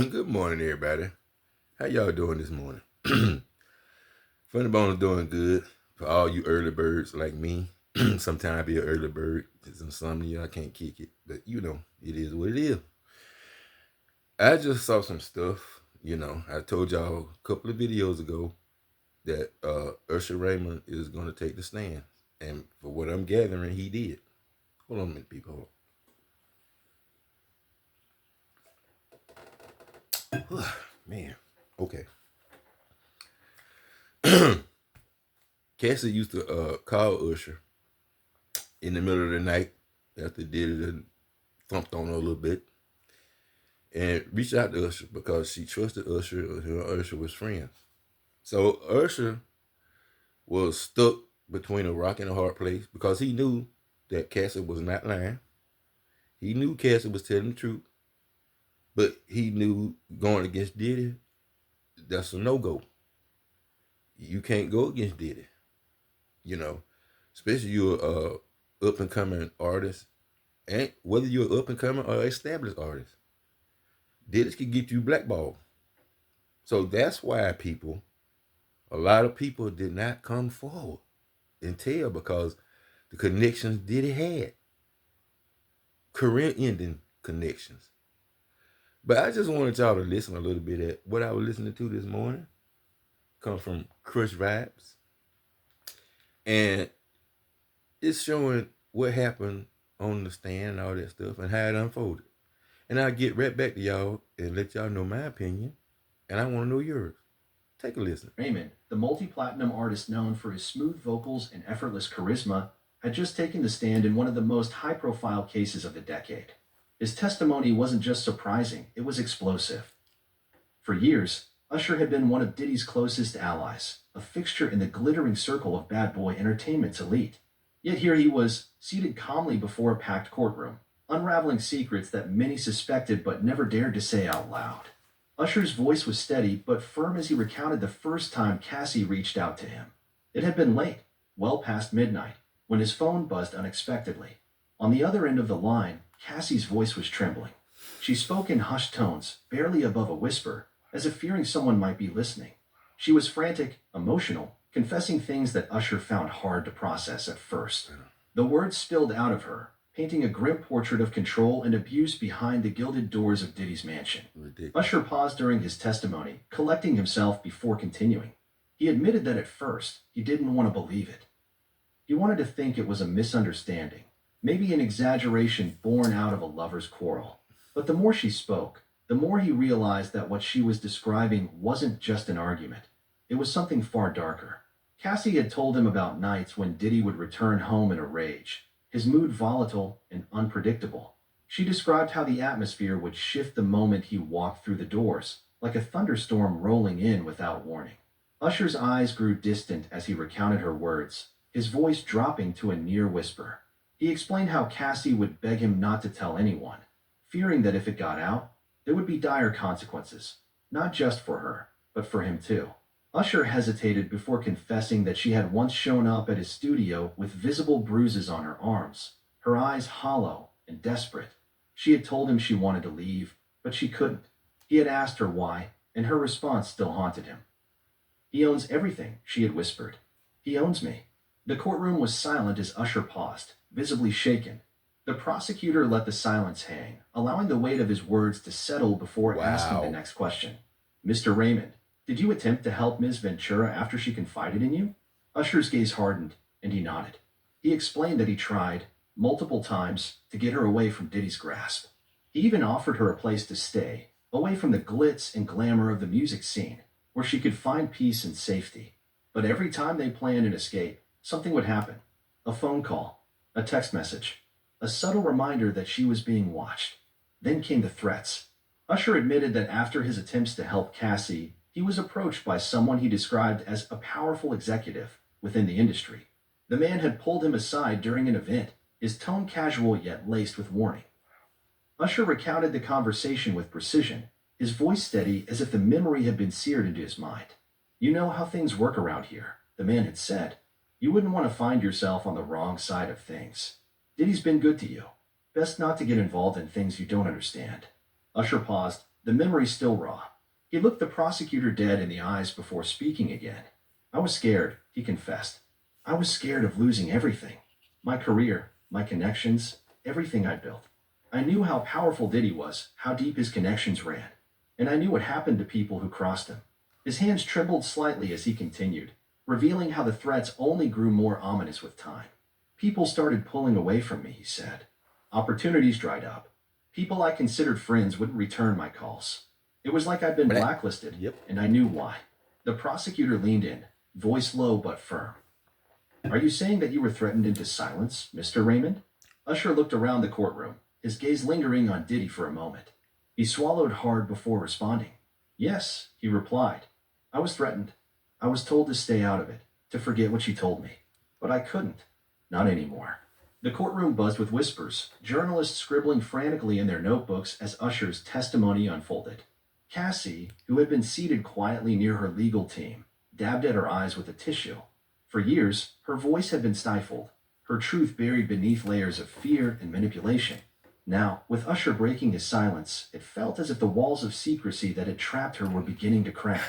Good morning, everybody. How y'all doing this morning? Funny Bone is doing good. For all you early birds like me, sometimes I be an early bird. It's insomnia. I can't kick it. But, it is what it is. I just saw some stuff. I told y'all a couple of videos ago that Usher Raymond is going to take the stand. And for what I'm gathering, he did. Hold on a minute, people. Man, okay. Cassie used to call Usher in the middle of the night after Diddy had thumped on her a little bit and reached out to Usher because she trusted Usher. Her and Usher was friends. So Usher was stuck between a rock and a hard place because he knew that Cassie was not lying. He knew Cassie was telling the truth, but he knew going against Diddy, that's a no-go. You can't go against Diddy, especially you're a up-and-coming artist, and whether you're an up-and-coming or established artist, Diddy can get you blackballed. So that's why a lot of people did not come forward and tell because the connections Diddy had, career-ending connections. But I just wanted y'all to listen a little bit at what I was listening to this morning. Comes from Crush Vibes. And it's showing what happened on the stand and all that stuff and how it unfolded. And I'll get right back to y'all and let y'all know my opinion. And I want to know yours. Take a listen. Raymond, the multi-platinum artist known for his smooth vocals and effortless charisma, had just taken the stand in one of the most high-profile cases of the decade. His testimony wasn't just surprising, it was explosive. For years, Usher had been one of Diddy's closest allies, a fixture in the glittering circle of bad boy entertainment's elite. Yet here he was, seated calmly before a packed courtroom, unraveling secrets that many suspected but never dared to say out loud. Usher's voice was steady but firm as he recounted the first time Cassie reached out to him. It had been late, well past midnight, when his phone buzzed unexpectedly. On the other end of the line, Cassie's voice was trembling. She spoke in hushed tones, barely above a whisper, as if fearing someone might be listening. She was frantic, emotional, confessing things that Usher found hard to process at first. The words spilled out of her, painting a grim portrait of control and abuse behind the gilded doors of Diddy's mansion. Ridiculous. Usher paused during his testimony, collecting himself before continuing. He admitted that at first, he didn't want to believe it. He wanted to think it was a misunderstanding, maybe an exaggeration born out of a lover's quarrel. But the more she spoke, the more he realized that what she was describing wasn't just an argument. It was something far darker. Cassie had told him about nights when Diddy would return home in a rage, his mood volatile and unpredictable. She described how the atmosphere would shift the moment he walked through the doors, like a thunderstorm rolling in without warning. Usher's eyes grew distant as he recounted her words, his voice dropping to a near whisper. He explained how Cassie would beg him not to tell anyone, fearing that if it got out, there would be dire consequences, not just for her, but for him too. Usher hesitated before confessing that she had once shown up at his studio with visible bruises on her arms, her eyes hollow and desperate. She had told him she wanted to leave, but she couldn't. He had asked her why, and her response still haunted him. "He owns everything," she had whispered. "He owns me." The courtroom was silent as Usher paused, visibly shaken. The prosecutor let the silence hang, allowing the weight of his words to settle before asking the next question. "Mr. Raymond, did you attempt to help Ms. Ventura after she confided in you?" Usher's gaze hardened, and he nodded. He explained that he tried, multiple times, to get her away from Diddy's grasp. He even offered her a place to stay, away from the glitz and glamour of the music scene, where she could find peace and safety. But every time they planned an escape, something would happen. A phone call, a text message, a subtle reminder that she was being watched. Then came the threats. Usher admitted that after his attempts to help Cassie, he was approached by someone he described as a powerful executive within the industry. The man had pulled him aside during an event, his tone casual yet laced with warning. Usher recounted the conversation with precision, his voice steady as if the memory had been seared into his mind. "You know how things work around here," the man had said. "You wouldn't want to find yourself on the wrong side of things. Diddy's been good to you. Best not to get involved in things you don't understand." Usher paused, the memory still raw. He looked the prosecutor dead in the eyes before speaking again. I was scared, he confessed. I was scared of losing everything. My career, my connections, everything I built. I knew how powerful Diddy was, how deep his connections ran. And I knew what happened to people who crossed him. His hands trembled slightly as he continued, revealing how the threats only grew more ominous with time. People started pulling away from me, he said. Opportunities dried up. People I considered friends wouldn't return my calls. It was like I'd been blacklisted, and I knew why. The prosecutor leaned in, voice low but firm. Are you saying that you were threatened into silence, Mr. Raymond? Usher looked around the courtroom, his gaze lingering on Diddy for a moment. He swallowed hard before responding. Yes, he replied. I was threatened. I was told to stay out of it, to forget what you told me. But I couldn't. Not anymore. The courtroom buzzed with whispers, journalists scribbling frantically in their notebooks as Usher's testimony unfolded. Cassie, who had been seated quietly near her legal team, dabbed at her eyes with a tissue. For years, her voice had been stifled, her truth buried beneath layers of fear and manipulation. Now, with Usher breaking his silence, it felt as if the walls of secrecy that had trapped her were beginning to crack.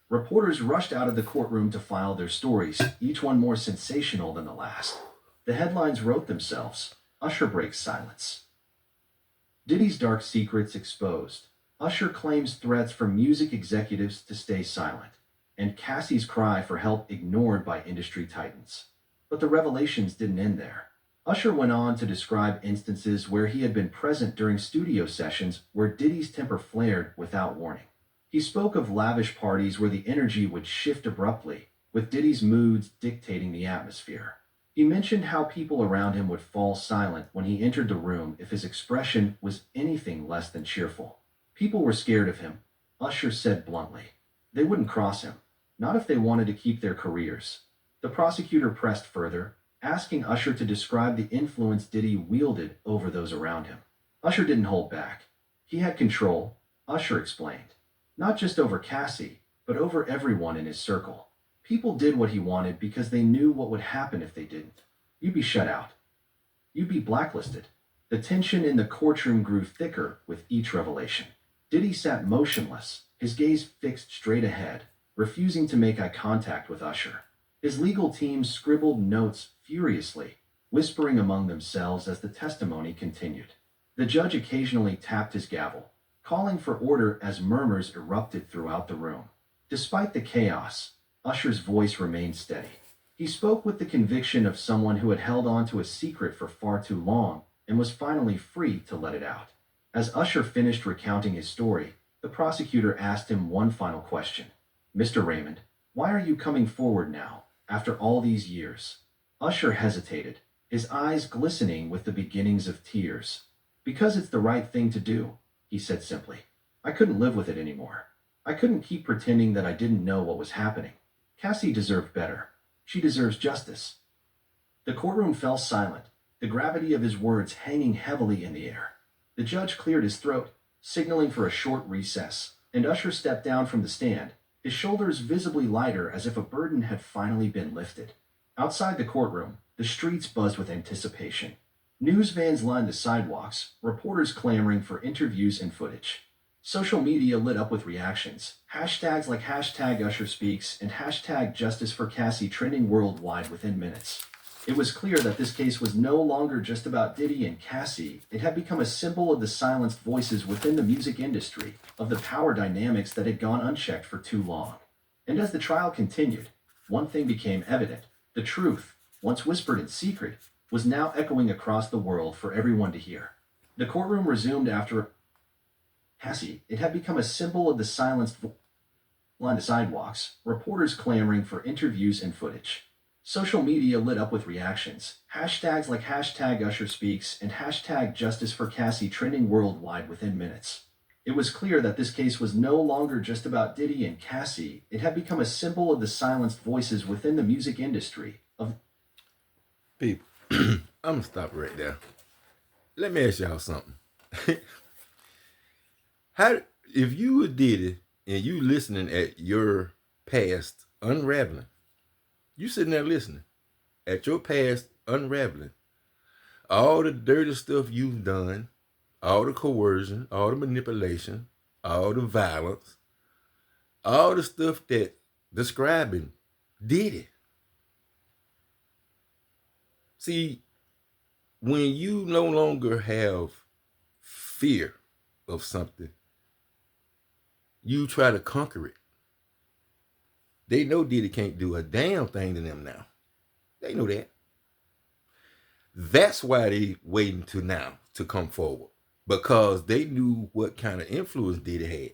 Reporters rushed out of the courtroom to file their stories, each one more sensational than the last. The headlines wrote themselves. Usher breaks silence. Diddy's dark secrets exposed. Usher claims threats from music executives to stay silent, and Cassie's cry for help ignored by industry titans. But the revelations didn't end there. Usher went on to describe instances where he had been present during studio sessions where Diddy's temper flared without warning. He spoke of lavish parties where the energy would shift abruptly, with Diddy's moods dictating the atmosphere. He mentioned how people around him would fall silent when he entered the room if his expression was anything less than cheerful. People were scared of him, Usher said bluntly. They wouldn't cross him, not if they wanted to keep their careers. The prosecutor pressed further, asking Usher to describe the influence Diddy wielded over those around him. Usher didn't hold back. He had control, Usher explained. Not just over Cassie, but over everyone in his circle. People did what he wanted because they knew what would happen if they didn't. You'd be shut out. You'd be blacklisted. The tension in the courtroom grew thicker with each revelation. Diddy sat motionless, his gaze fixed straight ahead, refusing to make eye contact with Usher. His legal team scribbled notes furiously, whispering among themselves as the testimony continued. The judge occasionally tapped his gavel, calling for order as murmurs erupted throughout the room. Despite the chaos, Usher's voice remained steady. He spoke with the conviction of someone who had held on to a secret for far too long and was finally free to let it out. As Usher finished recounting his story, the prosecutor asked him one final question. Mr. Raymond, why are you coming forward now, after all these years? Usher hesitated, his eyes glistening with the beginnings of tears. Because it's the right thing to do, he said simply. I couldn't live with it anymore. I couldn't keep pretending that I didn't know what was happening. Cassie deserved better. She deserves justice. The courtroom fell silent, the gravity of his words hanging heavily in the air. The judge cleared his throat, signaling for a short recess, and Usher stepped down from the stand, his shoulders visibly lighter as if a burden had finally been lifted. Outside the courtroom, the streets buzzed with anticipation. News vans lined the sidewalks, reporters clamoring for interviews and footage. Social media lit up with reactions, hashtags like #UsherSpeaks and #JusticeForCassie trending worldwide within minutes. It was clear that this case was no longer just about Diddy and Cassie. It had become a symbol of the silenced voices within the music industry, of the power dynamics that had gone unchecked for too long. And as the trial continued, one thing became evident. The truth, once whispered in secret, was now echoing across the world for everyone to hear. The courtroom resumed after Cassie. It had become a symbol of the silenced line the sidewalks, reporters clamoring for interviews and footage. Social media lit up with reactions, hashtags like #UsherSpeaks and #JusticeForCassie trending worldwide within minutes. It was clear that this case was no longer just about Diddy and Cassie. It had become a symbol of the silenced voices within the music industry. People, I'm going to stop right there. Let me ask y'all something. If you were Diddy and you listening at your past unraveling, you sitting there listening at your past unraveling, all the dirty stuff you've done, all the coercion, all the manipulation, all the violence, all the stuff that describing Diddy. See, when you no longer have fear of something, you try to conquer it. They know Diddy can't do a damn thing to them now. They know that. That's why they waiting to now to come forward. Because they knew what kind of influence Diddy had,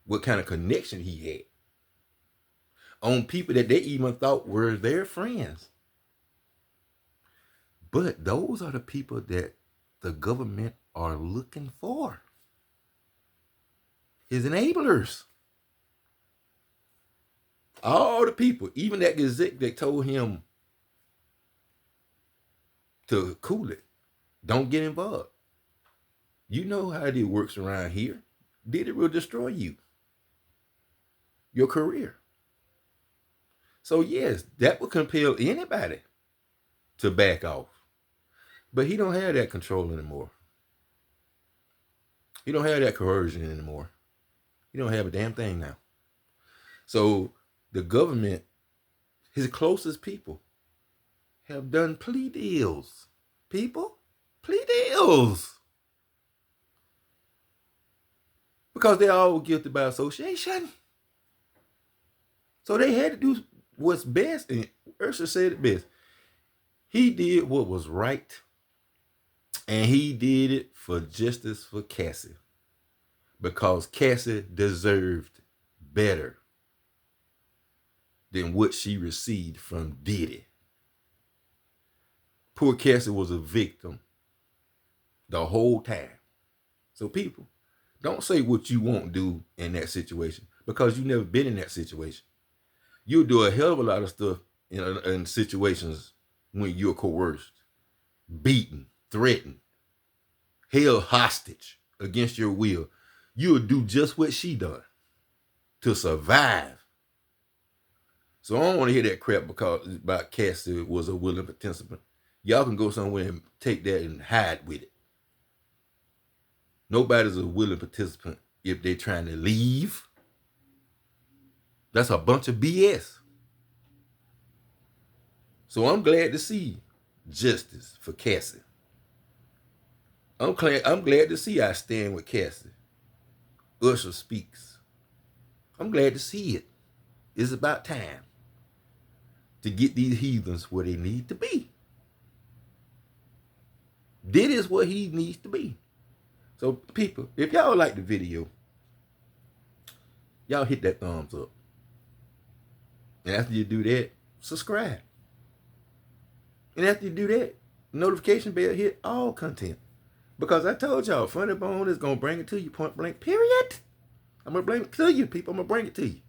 what kind of connection he had on people that they even thought were their friends. But those are the people that the government are looking for. His enablers. All the people, even that Gazette that told him to cool it, don't get involved. You know how it works around here. Diddy will destroy you, your career. So yes, that would compel anybody to back off. But he don't have that control anymore. He don't have that coercion anymore. He don't have a damn thing now. So the government, his closest people, have done plea deals. People, plea deals. Because they're all guilty by association. So they had to do what's best, and Usher said it best. He did what was right, and he did it for justice for Cassie. Because Cassie deserved better than what she received from Diddy. Poor Cassie was a victim the whole time. So people, don't say what you won't do in that situation because you've never been in that situation. You'll do a hell of a lot of stuff in situations when you're coerced, beaten, threatened, held hostage against your will. You'll do just what she done to survive. So I don't want to hear that crap about Cassie was a willing participant. Y'all can go somewhere and take that and hide with it. Nobody's a willing participant if they're trying to leave. That's a bunch of BS. So I'm glad to see justice for Cassie. I'm glad to see I stand with Cassie. Usher speaks. I'm glad to see it. It's about time to get these heathens where they need to be. Diddy is what he needs to be. So people, if y'all like the video, y'all hit that thumbs up. And after you do that, subscribe. And after you do that, notification bell, hit all content. Because I told y'all, Funny Bone is going to bring it to you point blank, period. I'm going to bring it to you, people. I'm going to bring it to you.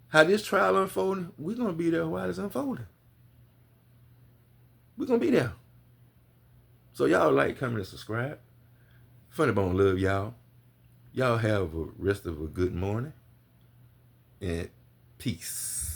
How this trial unfolding, we're going to be there while it's unfolding. We're going to be there. So y'all like, comment, and subscribe. Funny Bone love y'all. Y'all have a rest of a good morning. And peace.